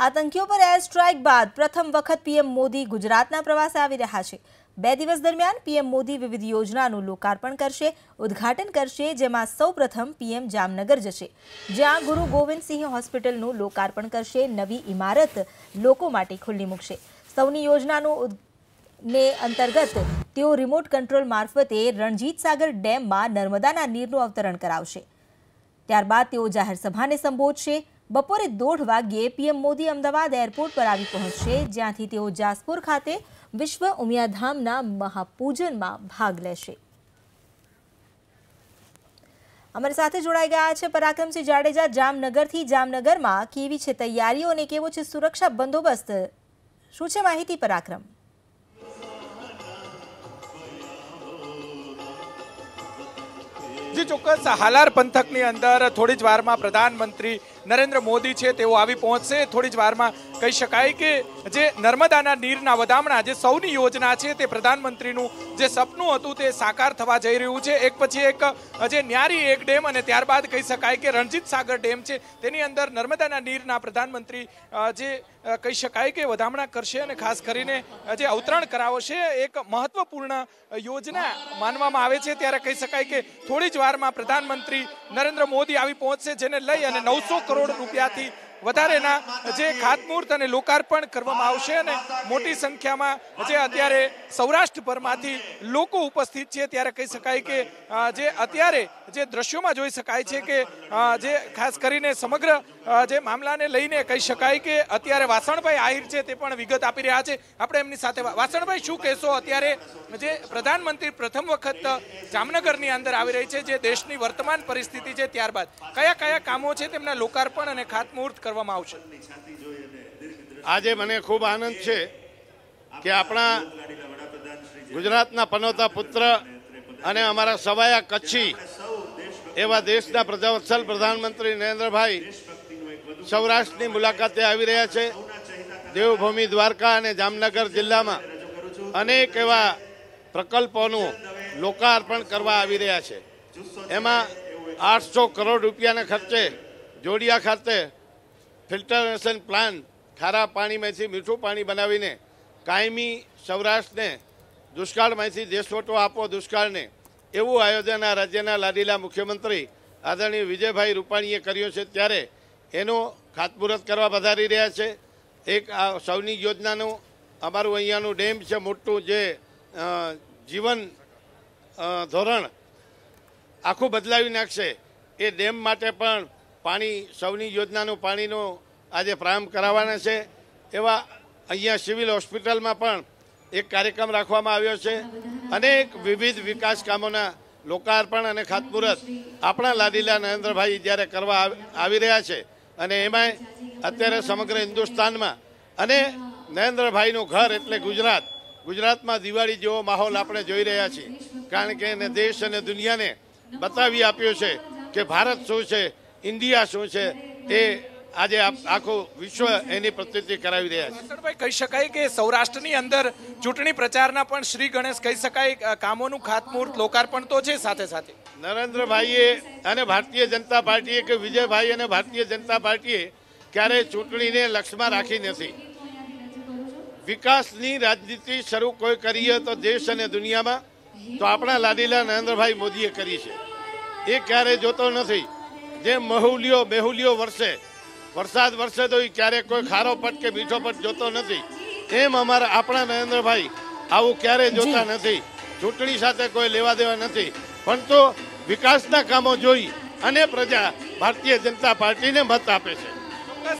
આતંકીઓ પર air strike બાદ પ્રથમ વખત પીએમ મોદી ગુજરાતના પ્રવાસે આવી રહ્યા છે। 2 દિવસ દરમિયાન પીએમ મોદી વિવિધ યોજનાનું લોકાર્પણ કરશે, ઉદ્ઘાટન કરશે, જેમાં સૌપ્રથમ પીએમ જામનગર જશે, જ્યાં ગુરુ ગોવિંદ સિંહ હોસ્પિટલનું લોકાર્પણ કરશે। નવી ઇમારત લોકો માટે ખુલ્લી મૂકશે। સૌની યોજનાનું અંતર્ગત તેઓ રિમોટ કંટ્રોલ મારફતે રણજીત સાગર ડેમમાં નર્મદાના નીરનું અવતરણ કરાવશે। ત્યારબાદ તેઓ જાહેર સભાને સંબોધશે। બપોરે 1:30 વાગ્યે પીએમ મોદી અમદાવાદ એરપોર્ટ પર આવી પહોંચશે, જ્યાંથી તેઓ જાસપુર ખાતે વિશ્વ ઉમિયાધામના મહાપૂજનમાં ભાગ લેશે। અમારી સાથે જોડાઈ ગયા છે પરાક્રમસિંહ જાડેજા જામનગરથી। જામનગરમાં કેવી છે તૈયારીઓ અને કેવો છે સુરક્ષા બંદોબસ્ત? શું છે માહિતી પરાક્રમ? जी ચોક્કસ હાલાર પંથકની અંદર થોડી જ વારમાં પ્રધાનમંત્રી નરેન્દ્ર મોદી છે તેઓ આવી પહોંચશે। થોડી જ વારમાં કહી શકાય કે જે નર્મદાના નીરના વધામણા જે સૌની યોજના છે તે પ્રધાનમંત્રીનું જે સપનું હતું તે સાકાર થવા જઈ રહ્યું છે। એક પછી એક જે ન્યારી એક ડેમ અને ત્યારબાદ કહી શકાય કે રણજીત સાગર ડેમ છે તેની અંદર નર્મદાના નીરના પ્રધાનમંત્રી જે કહી શકાય કે વધામણા કરશે અને ખાસ કરીને જે અવતરણ કરાવશે। એક મહત્વપૂર્ણ યોજના માનવામાં આવે છે। ત્યારે કહી શકાય કે થોડી જ વારમાં પ્રધાનમંત્રી નરેન્દ્ર મોદી આવી પહોંચશે, જેને લઈ અને 900 કરોડ રૂપિયાથી વધારેના જે ખાતમુહૂર્ત અને લોકાર્પણ કરવામાં આવશે અને મોટી સંખ્યામાં જે અત્યારે સૌરાષ્ટ્રભરમાંથી લોકો ઉપસ્થિત છે। ત્યારે કહી શકાય કે જે અત્યારે જે દ્રશ્યોમાં જોઈ શકાય છે કે જે ખાસ કરીને સમગ્ર જે મામલાને લઈને કહી શકાય કે અત્યારે વાસણભાઈ આહિર છે તે પણ વિગત આપી રહ્યા છે। આપણે એમની સાથે વાસણભાઈ શું કહેશો? અત્યારે જે પ્રધાનમંત્રી પ્રથમ વખત જામનગરની અંદર આવી રહી છે, જે દેશની વર્તમાન પરિસ્થિતિ છે, ત્યારબાદ કયા કયા કામો છે તેમના લોકાર્પણ અને ખાતમુહૂર્ત કરવામાં આવશે? આજે મને ખૂબ આનંદ છે કે આપણા ગુજરાતના પનોતા પુત્ર અને અમારા સવાયા કચ્છી એવા દેશના પ્રજાવત્સલ પ્રધાનમંત્રી નરેન્દ્રભાઈ સૌરાષ્ટ્રની મુલાકાતે આવી રહ્યા છે। દેવભૂમિ દ્વારકા અને જામનગર જિલ્લામાં અનેક એવા પ્રકલ્પોનું લોકાર્પણ કરવા આવી રહ્યા છે। એમાં 800 કરોડ રૂપિયાના ખર્ચે જોડિયા ખાતે ફિલ્ટરેશન પ્લાન્ટ ખારા પાણીમાંથી મીઠું પાણી બનાવીને કાયમી સૌરાષ્ટ્રને દુષ્કાળમાંથી દેશવટો આપો દુષ્કાળને, એવું આયોજન આ રાજ્યના લાડીલા મુખ્યમંત્રી આદરણીય વિજયભાઈ રૂપાણીએ કર્યું છે। ત્યારે એનું ખાતમુહૂર્ત કરવા પધારી રહ્યા છે। એક આ સૌની યોજનાનું અમારું અહીંયાનું ડેમ છે મોટું, જે જીવન ધોરણ આખું બદલાવી નાખશે। એ ડેમ માટે પણ પાણી સૌની યોજનાનું પાણીનો આજે પ્રારંભ કરાવવાના છે। એવા અહીંયા સિવિલ હોસ્પિટલમાં પણ એક કાર્યક્રમ રાખવામાં આવ્યો છે। અનેક વિવિધ વિકાસ કામોના લોકાર્પણ અને ખાતમુહૂર્ત આપણા લાડીલા નરેન્દ્રભાઈ જ્યારે કરવા આવી રહ્યા છે, અને એમાંય અત્યારે સમગ્ર હિન્દુસ્તાનમાં અને નરેન્દ્રભાઈનું ઘર એટલે ગુજરાતમાં દિવાળી જેવો માહોલ આપણે જોઈ રહ્યા છીએ, કારણ કે એને દેશ અને દુનિયાને બતાવી આપ્યો છે કે ભારત શું છે, ઇન્ડિયા શું છે। એ આજે આખું વિશ્વ એની પ્રતિતિ કરાવી રહ્યા છે। કહી શકાય કે સૌરાષ્ટ્રની અંદર ચૂંટણી પ્રચારના પણ શ્રી ગણેશ કહી શકાય કામોનું ખાતમુહૂર્ત લોકાર્પણ તો છે, સાથે સાથે નરેન્દ્રભાઈએ અને ભારતીય જનતા પાર્ટીએ કે વિજયભાઈ અને ભારતીય જનતા પાર્ટીએ ક્યારેય ચૂંટણીને લક્ષ્યમાં રાખી નથી। વિકાસની રાજનીતિ શરૂ કોઈ કરી હોય તો દેશ અને દુનિયામાં તો આપણા લાડીલા નરેન્દ્રભાઈ મોદીએ કરી છે। એ ક્યારેય જોતો નથી। જે મેહુલિયો વરસાદ વરસે તો એ ક્યારેક કોઈ ખારો પટ કે મીઠો પટ જોતો નથી। એમ આપણા નરેન્દ્રભાઈ આવું ક્યારેય જોતા નથી। ચૂંટણી સાથે કોઈ લેવા દેવા નથી, પણ તો વિકાસના કામો જોઈ અને પ્રજા ભારતીય જનતા પાર્ટીને મત આપે છે।